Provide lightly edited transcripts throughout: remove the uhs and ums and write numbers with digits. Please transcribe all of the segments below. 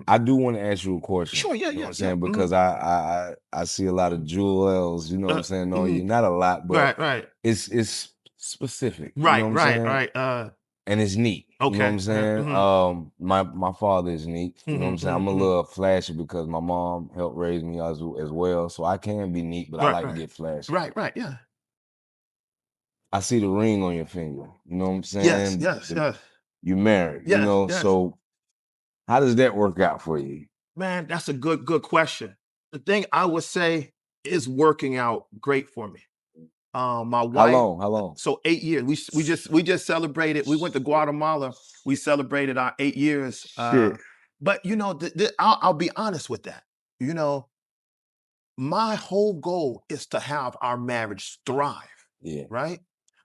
I do want to ask you a question. Sure, yeah, You know yeah, what I'm saying? yeah. Because I see a lot of jewels, you know what I'm saying, on you. Not a lot, but Right. it's specific. You know what I'm saying? Right. And it's neat. You know what Okay. I'm saying? My father is neat. You know what I'm saying? I'm a little flashy because my mom helped raise me as well. So I can be neat, but I like to get flashy. Right, yeah. I see the ring on your finger. You know what I'm Yes, saying? yes, yes. You married, you Yes, know, yes. so how does that work out for you? Man, that's a good question. The thing I would say is working out great for me. My How wife, long? How long? so 8 years. We just celebrated. We went to Guatemala. We celebrated our 8 years. Shit. But you know, I'll be honest with that. You know, my whole goal is to have our marriage thrive, Yeah. right?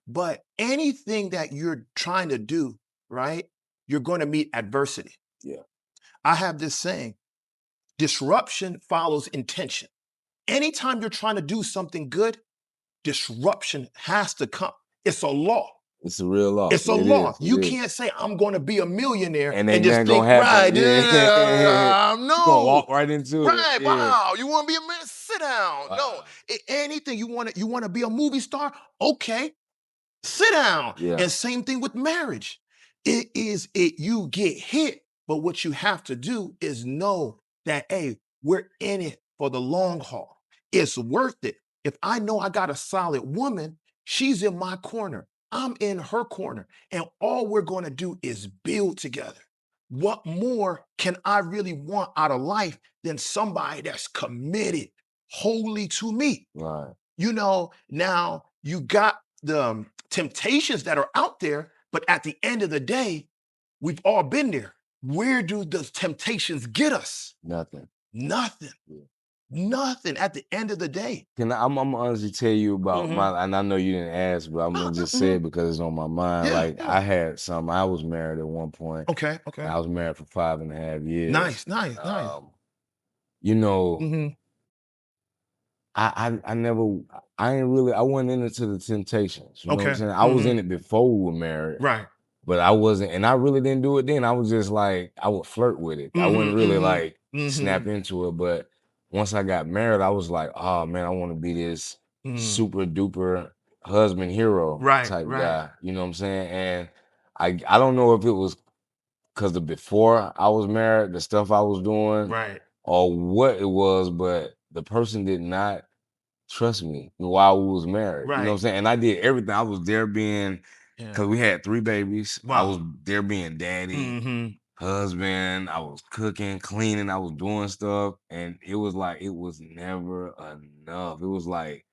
But anything that you're trying to do, right, you're going to meet adversity. Yeah. I have this saying, disruption follows intention. Anytime you're trying to do something good, disruption has to come. It's a law. It's a real law. It's a It law. is. You It is. can't say I'm going to be a millionaire And and ain't just nothing gonna think, happen. right, Yeah. You gonna no, walk right into it. right, Yeah. wow. You want to be a millionaire? Sit down. No, Wow. anything you want to be a movie star? Okay, sit down. Yeah. And same thing with marriage. You get hit, but what you have to do is know that, hey, we're in it for the long haul. It's worth it. If I know I got a solid woman, she's in my corner, I'm in her corner, and all we're going to do is build together. What more can I really want out of life than somebody that's committed wholly to me? Right. You know, now you got the temptations that are out there, but at the end of the day, we've all been there. Where do those temptations get us? Nothing. Nothing. Yeah. Nothing at the end of the day. I'm gonna honestly tell you about Mhm. and I know you didn't ask, but I'm gonna just say it because it's on my mind. Yeah, Like yeah. I had some, I was married at one point. Okay. I was married for 5.5 years. Nice. You know, Mhm. I never I wasn't into the temptations. You know what I'm Okay. saying? I was in it before we were married. Right. But I wasn't, and I really didn't do it then. I was just like, I would flirt with it. I wouldn't really like snap into it. But once I got married, I was like, oh man, I want to be this super duper husband hero type Right. guy. You know what I'm saying? And I don't know if it was because of before I was married, the stuff I was doing, Right. or what it was, but the person did not trust me while we was married. You know what I'm Right. saying? And I did everything. I was there being, Yeah. because we had 3 babies. I Wow. was there being daddy, husband. I was cooking, cleaning. I was doing stuff. And it was like, it was never enough. It was like,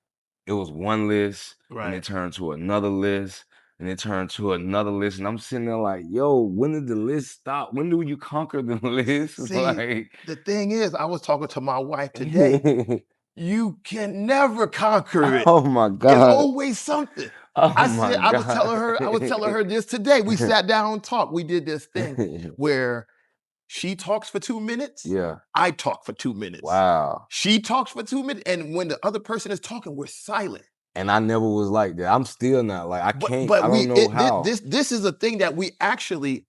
it was one list and it Right. turned to another list and it turned to another list. And I'm sitting there like, yo, when did the list stop? When do you conquer the list? See, Like, the thing is, I was talking to my wife today. You can never conquer it. oh my It's God. always something. Oh my I was telling God. her, this today. We sat down and talked. We did this thing where she talks for 2 minutes, Yeah. I talk for 2 minutes. Wow. She talks for 2 minutes, and when the other person is talking, we're silent. And I never was like that. I'm still not like I can't. I But don't know how. this is a thing that we actually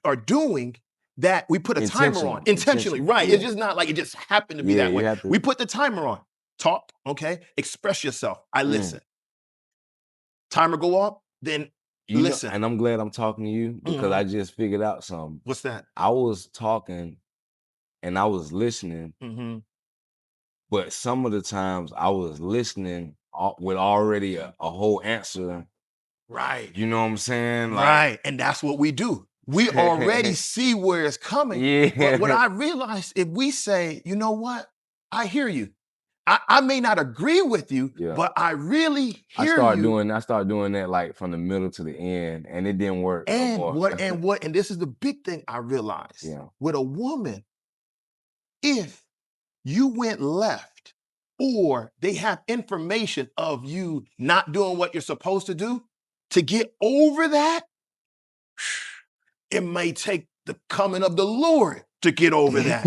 are doing, that we put a timer on intentionally, right? It's Yeah. just not like it just happened to be Yeah. that way. You have to. We put the timer on. Talk, okay? Express yourself. I listen. Timer go off, then You know, listen. and I'm glad I'm talking to you because I just figured out something. What's that? I was talking and I was listening, but some of the times I was listening with already a whole answer. Right. You know what I'm saying? Right. And that's what we do. We already see where it's coming. Yeah. But what I realized, if we say, you know what? I hear you. I may not agree with you, but I really hear you. I started doing that like from the middle to the end, and it didn't work no more. And this is the big thing I realized. Yeah. With a woman, if you went left or they have information of you not doing what you're supposed to do, to get over that, it may take the coming of the Lord to get over that.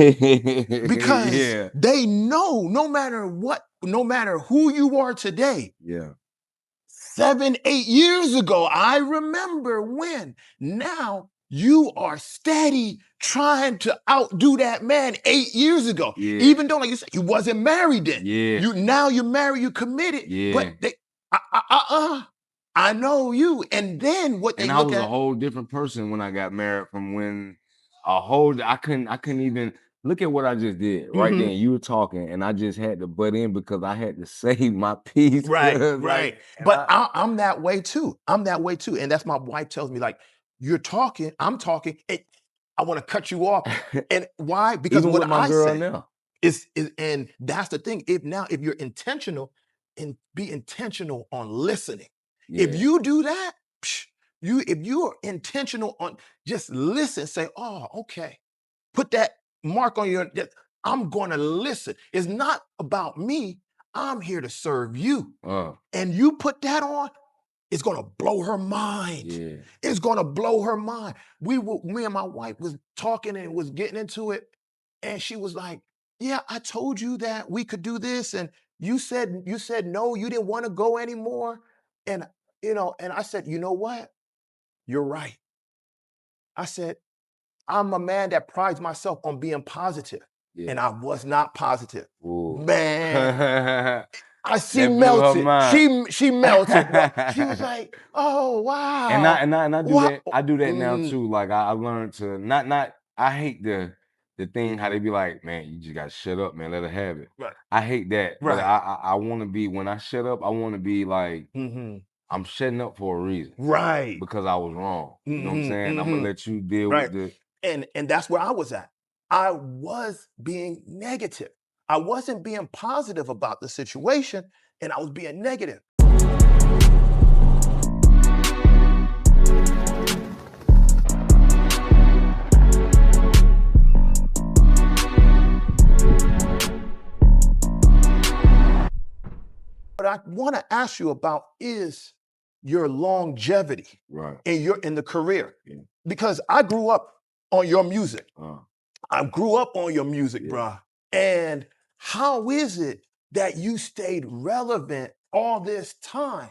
Because they know no matter what, no matter who you are today. Yeah. 7, 8 years ago, I remember when. Now you are steady trying to outdo that man 8 years ago. Yeah. Even though, like you said, you wasn't married then. Yeah. Now you're married, you committed. Yeah. But they, I know you. And then what they and look I was at, a whole different person when I got married from when I couldn't even look at what I just did right then. You were talking and I just had to butt in because I had to save my peace. right. Like, But I'm that way too. I'm that way too. And that's my wife tells me, like, you're talking, I'm talking, and I want to cut you off. And why? Because even what with my I girl say now. is, and that's the thing. If you're intentional, and be intentional on listening. If Yeah. you do that, if you are intentional on just listen, say, oh, okay, put that mark on your, I'm going to listen. It's not about me. I'm here to serve you. And you put that on, it's going to blow her mind. Yeah. It's going to blow her mind. Me and my wife was talking and was getting into it. And she was like, yeah, I told you that we could do this. And you said no, you didn't want to go anymore. And, and I said, you know what? You're right. I said, I'm a man that prides myself on being positive. Yeah. And I was not positive. Ooh. Man. She That blew her melted. mind. She melted, bro. She was like, "Oh wow!" And I do that. I do that now Mm. too. Like I learned to not. I hate the thing how they be like, man, you just gotta shut up, man. Let her have it. Right. I hate that. But Right. I want to be when I shut up. I want to be like I'm shutting up for a reason. Right. Because I was wrong. You know what I'm saying? I'm gonna let you deal Right. with And that's where I was at. I was being negative. I wasn't being positive about the situation, and I was being negative. What I want to ask you about is your longevity in the career. Yeah. Because I grew up on your music. I grew up on your music, bruh. And how is it that you stayed relevant all this time?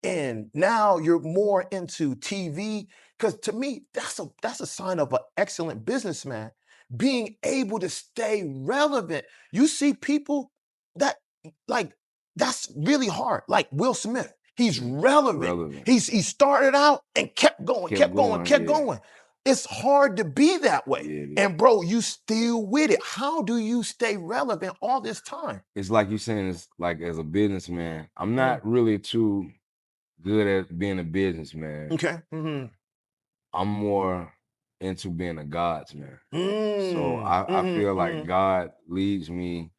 And now you're more into TV? Because to me, that's a sign of an excellent businessman. Being able to stay relevant. You see people that, like, that's really hard. Like Will Smith. He's relevant. He started out and kept going. It's hard to be that way. And bro, you still with it. How do you stay relevant all this time? It's like you saying, it's like as a businessman, I'm not really too good at being a businessman. Okay. I'm more into being a God's man. So I feel like God leads me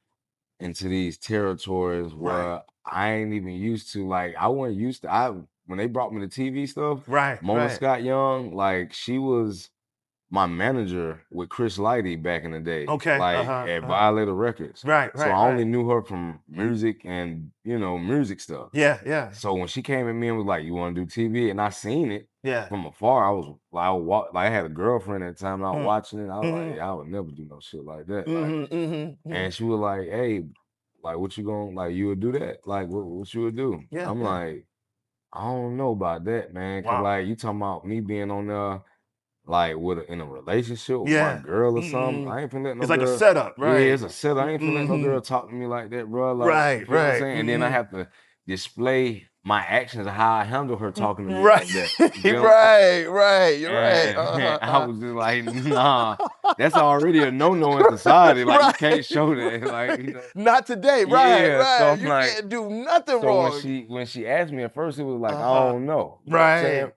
into these territories where I ain't even used to. Like I wasn't used to. When they brought me the TV stuff, Mona Scott Young, like she was my manager with Chris Lighty back in the day. Okay. Like at Violator Records. So I only knew her from music and music stuff. Yeah. So when she came at me and was like, "You want to do TV?" and I seen it Yeah. from afar, I was like, I had a girlfriend at the time. And I was watching it. I was like, "Yeah, I would never do no shit like that." And she was like, "Hey, like, what you gonna like? You would do that? Like, what you would do?" I'm like, "I don't know about that, man. Cause like you talking about me being on there." Like in a relationship with my girl or something, I ain't finna let no It's like girl. a setup, right? Yeah, it's a setup. I ain't finna let no girl talk to me like that, bro. Like, you know what I'm saying? And then I have to display my actions of how I handle her talking to me like that. You feel me? Right. You're And I was just like, nah, that's already a no-no in society. Like, you can't show that. Like, not today, yeah. So I'm you like, can't do nothing so wrong. when she asked me at first, it was like, I don't know. You know what I'm saying?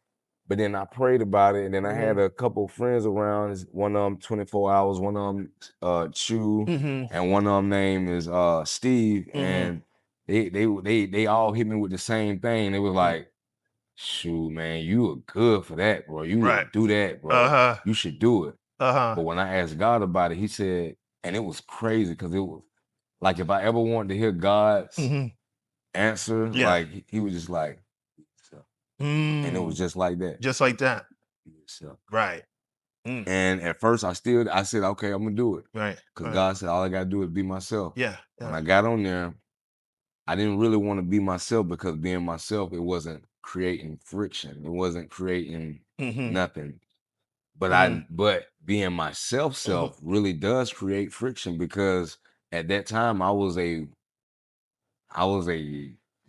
But then I prayed about it, and then I had a couple friends around. One of them 24 hours, one of them Chew, and one of them name is Steve. And they all hit me with the same thing. They was like, "Shoot, man, you are good for that, bro. You would do that, bro. You should do it." But when I asked God about it, He said, and it was crazy because it was like if I ever wanted to hear God's answer, like He was just like. And it was just like that. Just like that. So, right. And at first I said, okay, I'm gonna do it. Right. Because God said all I gotta do is be myself. Yeah. When I got on there, I didn't really want to be myself because being myself, it wasn't creating friction. It wasn't creating nothing. but being myself really does create friction, because at that time I was a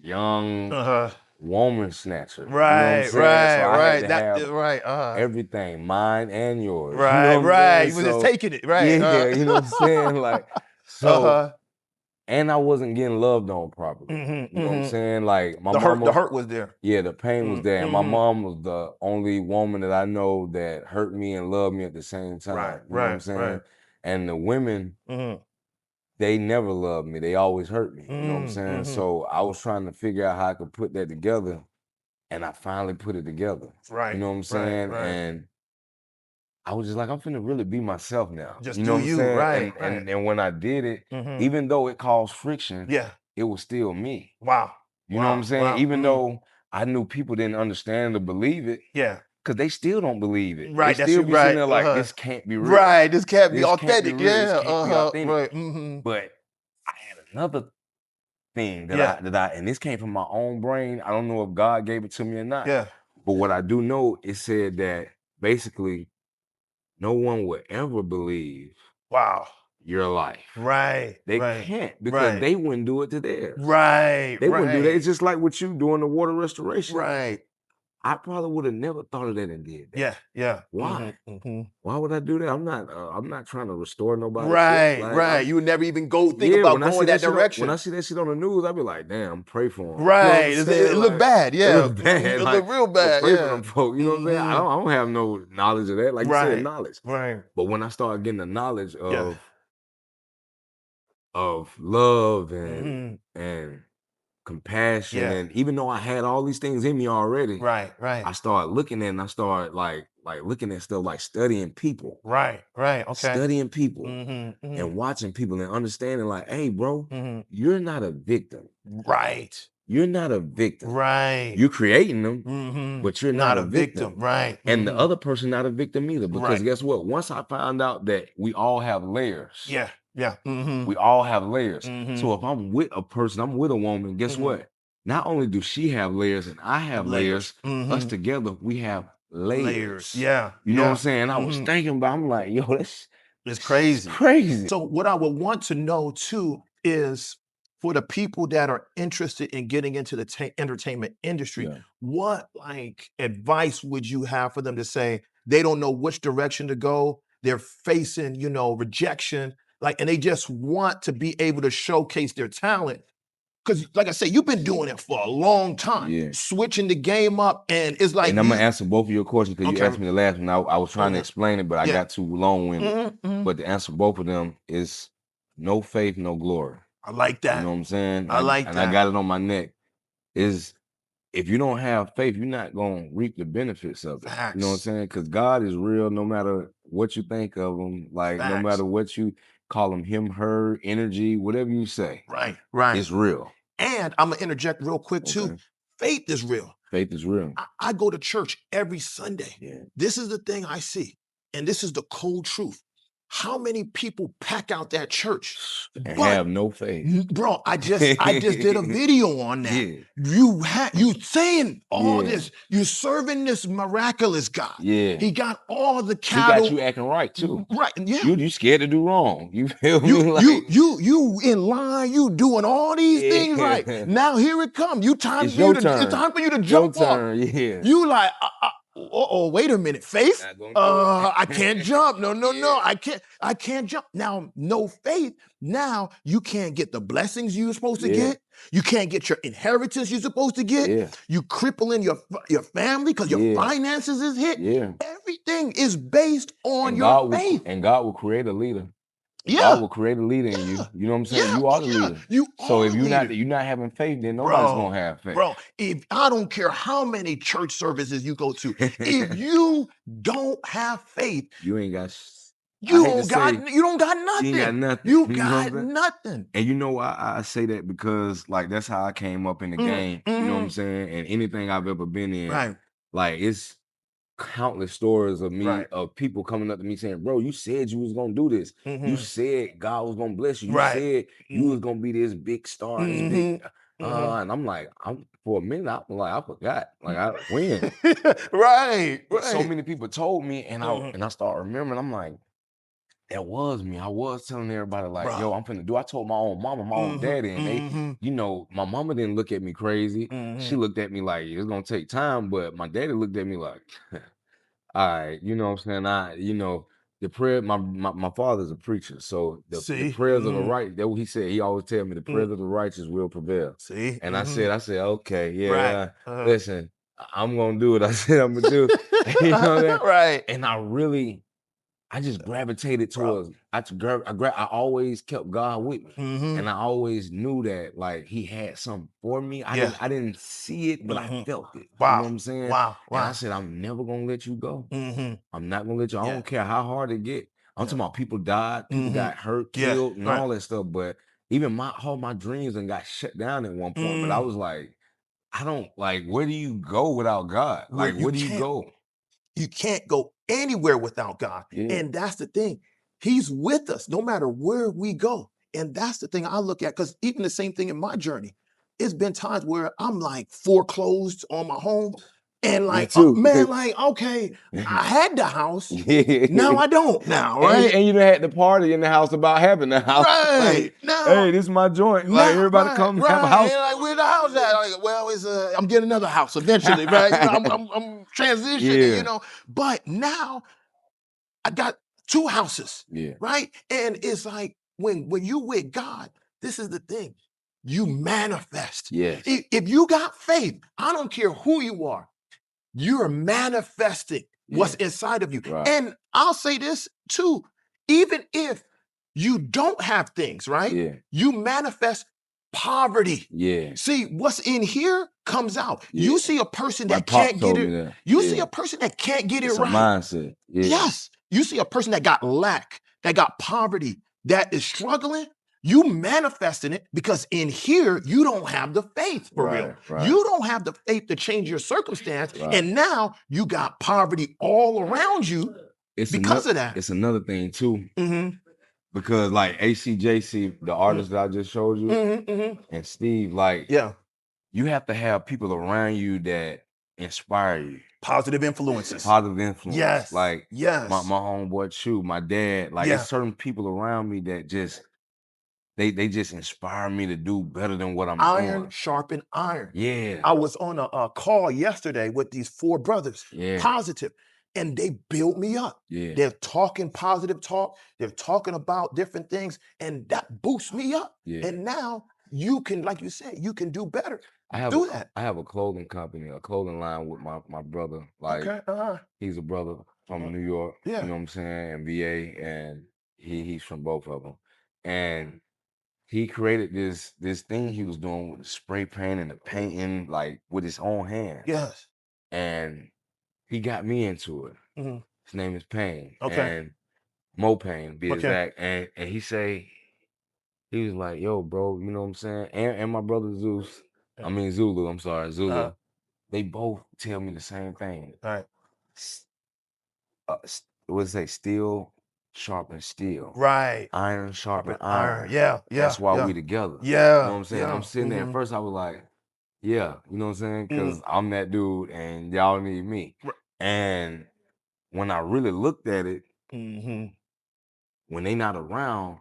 young woman snatcher. You know what I'm saying? So I had to have everything, mine and yours. You know what I'm saying? You was just So taking it, right? yeah, you know what I'm saying? Like, so, and I wasn't getting loved on properly. You know what I'm saying? Like, my The mama, hurt was there. yeah, the pain was there. And my mom was the only woman that I know that hurt me and loved me at the same time. You know what I'm saying? And the women, they never loved me. They always hurt me. You know what I'm saying? So I was trying to figure out how I could put that together. And I finally put it together. You know what I'm saying? And I was just like, I'm finna really be myself now. Just you know do what I'm you, saying? right. And when I did it, even though it caused friction, it was still me. Wow. You know what I'm saying? Even though I knew people didn't understand or believe it, because they still don't believe it. They still be sitting there like, this can't be real. Right, this can't be This can't be authentic. real. This can't be authentic. Right. But I had another thing that I and this came from my own brain. I don't know if God gave it to me or not. But what I do know, it said that basically no one would ever believe your life. They can't, because they wouldn't do it to theirs. They wouldn't do that. It's just like with you doing the water restoration. I probably would have never thought of that and did that. Why? Why would I do that? I'm not trying to restore nobody. Like, You would never even think about going that direction. When I see that shit on the news, I'd be like, damn, pray for them. Right. You know what I'm saying? It look bad. It look bad. It Like, look real bad. pray for them folk. You know what I'm saying? I don't have no knowledge of that. Like you said, knowledge. Right. But when I started getting the knowledge of love and compassion, and even though I had all these things in me already, I started looking at, and I started like looking at stuff, like studying people. Okay. Studying people and watching people and understanding, like, hey, bro, you're not a victim. You're not a victim. You're creating them, but you're not a victim. And the other person not a victim either, because guess what? Once I found out that we all have layers. We all have layers. So if I'm with a person, I'm with a woman, guess what? Not only do she have layers and I have layers, us together, we have layers. You know what I'm saying? I was thinking about, I'm like, yo, it's crazy. Crazy. So what I would want to know too is, for the people that are interested in getting into the entertainment industry, what like advice would you have for them to say they don't know which direction to go? They're facing, rejection, like, and they just want to be able to showcase their talent. Because, like I said, you've been doing it for a long time, switching the game up, and it's like. And I'm gonna answer both of your questions, because you asked me the last one. I was trying to explain it, but I got too long-winded. But to answer both of them is no faith, no glory. I like that. You know what I'm saying? I like and that. I got it on my neck. Is if you don't have faith, you're not gonna reap the benefits of it. Facts. You know what I'm saying? Because God is real, no matter what you think of him. Like, no matter what you call him, her, energy, whatever you say. Right. It's real. And I'm gonna interject real quick too. Faith is real. Faith is real. I go to church every Sunday. This is the thing I see, and this is the cold truth. How many people pack out that church and have no faith? Bro, I just did a video on that. You saying all this, you serving this miraculous God. He got all the cattle. He got you acting right too. Right. Yeah. You scared to do wrong. You feel me? You in line, you doing all these things right. Now here it comes. It's time for you to jump off. You like, wait a minute, faith? I can't jump. No, I can't jump. Now, no faith. Now you can't get the blessings you're supposed to get. You can't get your inheritance you're supposed to get. You crippling your family because your finances is hit. Everything is based on your faith. And God will create a leader. God will create a leader in you. You know what I'm saying? You are the leader. So if you're not having faith, then nobody's gonna have faith. Bro, if I don't care how many church services you go to, if you don't have faith, you ain't got. You don't got nothing. You ain't got nothing. You got nothing. And you know why I say that? Because like that's how I came up in the game. You know what I'm saying? And anything I've ever been in, like it's countless stories of me, of people coming up to me saying, bro, you said you was gonna do this. You said God was gonna bless you. You said you was gonna be this big star, this big. And I'm like, for a minute, I'm like, I forgot. Like when? Right, But so right. many people told me, and I start remembering, I'm like, that was me. I was telling everybody, like, yo, Bro. I'm finna do. I told my own mama, my own Mhm, daddy, and they, mhm, my mama didn't look at me crazy. She mhm. looked at me like it's gonna take time, but my daddy looked at me like, all right, you know what I'm saying? The prayer, my father's a preacher, so the See? prayers of the Mhm. right, that what he said, he always tell me the Mm. prayers of the righteous will prevail. See? And Mhm. I said, okay, Right. yeah, Uh-huh. listen, I'm gonna do it. I said I'm gonna do, you know that? Right. And I just gravitated Bro. towards I always kept God with me. Mhm. And I always knew that like he had something for me. Yeah. I didn't see it, but I Mhm. felt it. You know Wow. what I'm saying? Wow, And I wow. said, I'm never gonna let you go. Mhm. I'm not gonna let you. I Yeah, don't care how hard it get. I'm yeah. talking about people died, people Mhm. got hurt, Yeah, killed, and right. all that stuff. But even all my dreams and got shut down at one point. But I Mm. was like, I don't like, where do you go without God? Where Like, you where do you can't go? You can't go anywhere without God. Yeah. And that's the thing. He's with us no matter where we go. And that's the thing I look at because even the same thing in my journey. It's been times where I'm like foreclosed on my home and Me like, too. man, like, okay, I had the house. Now Yeah. I don't now, And right? you done had the party in the house about having the house. Right. Like, Now, hey, this is my joint. Like now, everybody right, come have a right. house. And like, where the house at? Like, well, it's I'm getting another house eventually, right? I'm transitioning, Yeah. But now I got two houses, Yeah. right? And it's like when you with God, this is the thing. You manifest. Yes. If you got faith, I don't care who you are, you're manifesting what's Yeah. inside of you. Right. And I'll say this too, even if you don't have things, right? Yeah. You manifest poverty. Yeah. See, what's in here comes out. Yeah. You see a person My that pops can't get told me it, that. you see Yeah. a person that can't get it It's a right. mindset. Yeah. Yes. You see a person that got lack, that got poverty, that is struggling, you manifesting it because in here you don't have the faith for real. Right. Right. You don't have the faith to change your circumstance. Right. And now you got poverty all around you because of that. It's another thing too. Mm-hmm. Because like ACJC, the artist that I just showed you, Mm-hmm. Mm-hmm. and Steve, like Yeah. you have to have people around you that inspire you. Positive influences. Positive influence. Yes. Like my Yes. homeboy Chew, my dad, like it's Yeah. certain people around me that just they just inspire me to do better than what I'm Iron doing. sharpen iron. Yeah. I was on a call yesterday with these four brothers, Yeah. positive, and they built me up. Yeah. They're talking positive talk. They're talking about different things, and that boosts me up. Yeah. And now you can, like you said, you can do better. I have Do that. I have a clothing company, a clothing line with my brother. Like Okay. Uh-huh. he's a brother from New York, you Yeah. know what I'm saying, and VA, and he's from both of them. And he created this thing he was doing with the spray paint and the painting, like with his own hands. Yes. And he got me into it. Hmm. His name is Payne, Okay. and Mo Payne, be Okay. exact. And he was like, yo, bro, you know what I'm saying? And my brother Zeus, Yeah. I mean Zulu, I'm sorry, Uh-huh. Zulu. They both tell me the same thing. All right. What say? Steel sharpen steel. Right. Iron sharpen Sharpen iron. iron. Yeah. Yeah. That's why Yeah. we together. You know Yeah. what I'm saying? I'm Yeah. sitting there. At Mm-hmm. first, I was like, yeah, you know what I'm saying? Mm-hmm. Because I'm that dude and y'all need me. And when I really looked at it, Mm-hmm. when they not around,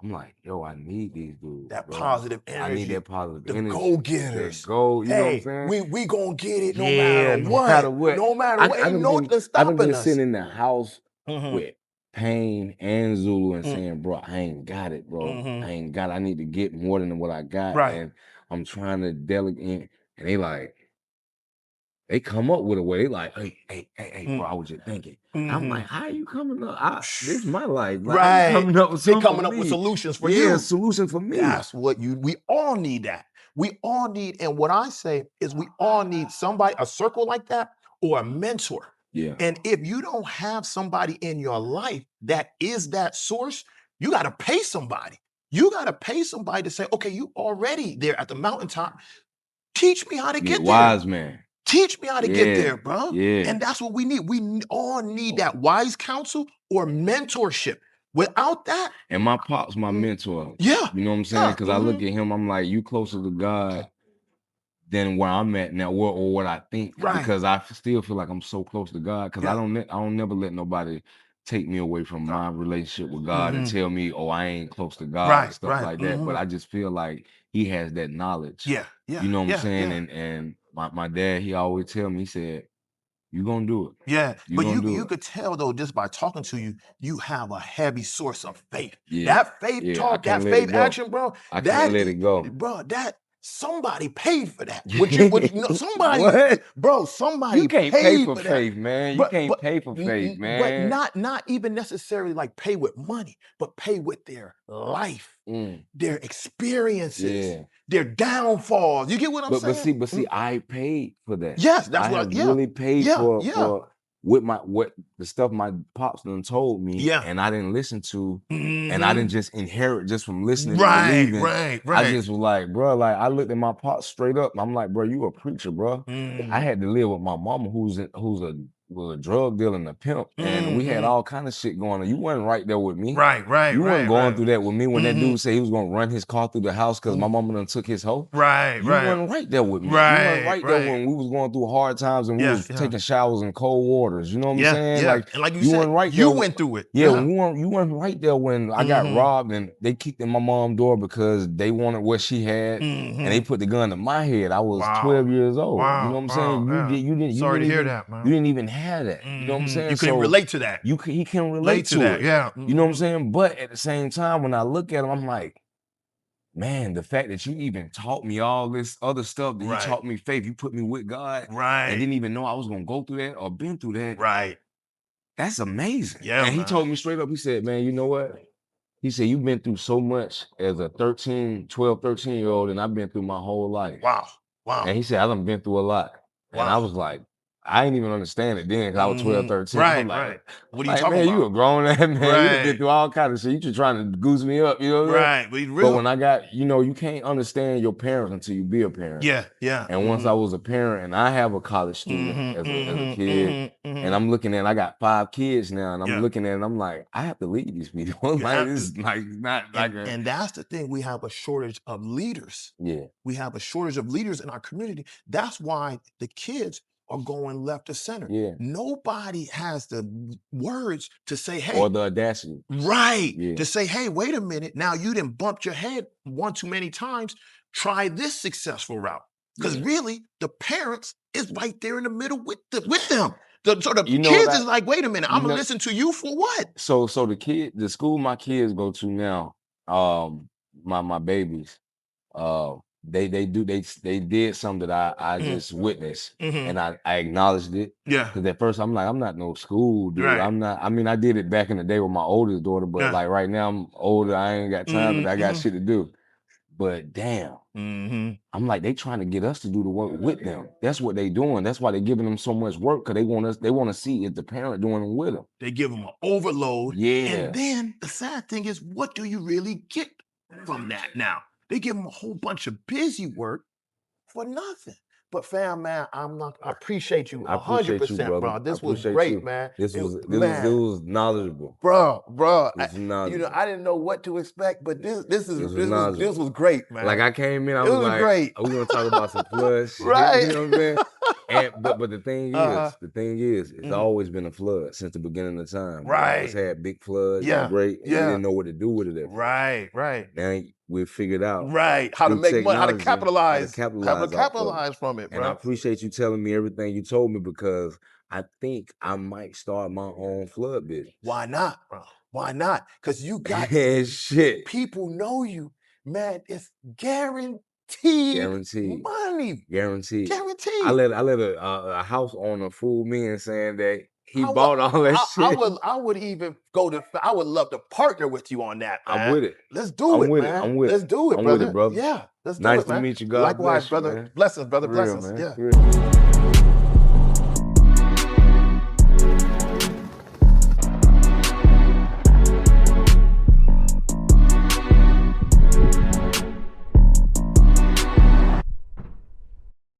I'm like, yo, I need these dudes, That bro. positive I need energy. that positive The energy. That go-getters. go, you know what I'm Hey, saying? we gonna get it no matter Yeah, no what. matter what. No matter what. Ain't nothing I done been stopping us. sitting in the house Mm-hmm. with Pain and Zulu and Mm, saying, bro, I ain't got it, bro. mm-hmm. I ain't got it. I need to get more than what I got. Right. And I'm trying to delegate. And they come up with a way. They like, hey, bro, I was just thinking. I'm Mm-hmm. like, how you coming up? This is my life. Like, how you Right. coming up with They something for coming up with me? solutions for Yeah, you. solution for me. That's what we all need that. We all need, and what I say is we all need somebody, a circle like that, or a mentor. Yeah. And if you don't have somebody in your life that is that source, you got to pay somebody. You got to pay somebody to say, okay, you already there at the mountaintop. Teach me how to Yeah, get there. wise man. Teach me how to get Yeah. there, bro. Yeah. And that's what we need. We all need that wise counsel or mentorship. Without that, and my pop's my mentor. yeah, You know what I'm saying? Because I look at him, I'm like, you closer to God than where I'm at now, or what I think. Right. Because I still feel like I'm so close to God. Because I don't never let nobody take me away from my relationship with God and tell me, oh, I ain't close to God and stuff like that. But I just feel like he has that knowledge. Yeah, yeah. You know what I'm saying? Yeah. And my dad, he always tell me, he said, you gonna do it. Yeah, but you could tell though, just by talking to you, you have a heavy source of faith. Yeah. That faith talk, that faith action, bro. I can't let it go. Bro, that somebody paid for that. Somebody, what? Bro, somebody You can't paid pay for that. faith, man. You can't pay for faith, man. But not even necessarily like pay with money, but pay with their life, their experiences, their downfalls. You get what I'm saying? But see, I paid for that. Yes, that's I what have really paid for what the stuff my pops done told me, and I didn't listen to, and I didn't just inherit just from listening and believing. Right. I just was like, bro, like I looked at my pops straight up. I'm like, bro, you a preacher, bro. I had to live with my mama who's a drug dealer and a pimp, and we had all kind of shit going on. You wasn't right there with me. Right. You weren't going through that with me when that dude said he was gonna run his car through the house because my mama done took his hoe. Right. You weren't right there with me. You weren't right there when we was going through hard times and we was taking showers in cold waters. You know what I'm saying? Like, and like you said, weren't right you there. went through it. Yeah, you weren't right there when I got robbed and they kicked in my mom's door because they wanted what she had, and they put the gun to my head. I was 12 years old. You know what I'm saying? You didn't. Sorry to hear that, man. You didn't even have that. You know what I'm saying? You couldn't relate to that. He can relate to that. it. Yeah. You know what I'm saying? But at the same time, when I look at him, I'm like, man, the fact that you even taught me all this other stuff, that you taught me faith, you put me with God, and didn't even know I was gonna go through that or been through that. That's amazing. Yeah. And he told me straight up, he said, man, you know what? He said, you've been through so much as a 12, 13-year-old, and I've been through my whole life. Wow. And he said, I done been through a lot. And I was like, I didn't even understand it then because I was 12, 13. I'm like, what are you talking man, about? you a grown ass man. You done been through all kinds of shit. You just trying to goose me up, you know what I'm saying? But when I got, you can't understand your parents until you be a parent. Yeah. And once I was a parent and I have a college student as a kid, and I'm looking at, I got 5 kids now, and I'm looking at it, I'm like, I have to lead these people. Like, it's like not like and that's the thing. We have a shortage of leaders. Yeah. We have a shortage of leaders in our community. That's why the kids are going left to center. Yeah. Nobody has the words to say, hey. Or the audacity. Right. Yeah. To say, hey, wait a minute. Now you done bumped your head one too many times. Try this successful route. Because really, the parents is right there in the middle with them. So the kids is like, wait a minute, I'm gonna listen to you for what? So the school my kids go to now, my babies, they did something that I just witnessed, and I acknowledged it. Yeah. Because at first I'm like, I'm not no school dude. I'm not. I mean, I did it back in the day with my oldest daughter, but like right now I'm older. I ain't got time. I got shit to do. But damn, I'm like, they trying to get us to do the work with them. That's what they doing. That's why they giving them so much work, because they want to see if the parent doing it with them. They give them an overload. Yeah. And then the sad thing is, what do you really get from that now? They give them a whole bunch of busy work for nothing. But fam, man, I appreciate you 100%, bro. This was great, man. This was knowledgeable. Bro. I didn't know what to expect, but this was great, man. Like I came in, I was like, great. We're gonna talk about some flood shit. Right. You know what I'm saying? But the thing is, it's always been a flood since the beginning of time. Right. We always had big floods. Yeah. Great. Yeah. We didn't know what to do with it. Right. Now we figured out. Right. How to make money, how to capitalize. How to capitalize from it, bro. And I appreciate you telling me everything you told me, because I think I might start my own flood business. Why not, bro? Why not? Because you got shit. People know you, man. It's guaranteed money. Guaranteed. Guaranteed. I let a house owner fool me and saying that he bought all that shit. I would even I would love to partner with you on that, man. I'm with it. Let's do it, man. I'm with it. Let's do it, I'm brother. with it, brother. Yeah, let's do nice it, man. to meet you. God Likewise, bless you, brother. Man. Blessings, brother. Real, Blessings. Man. Yeah.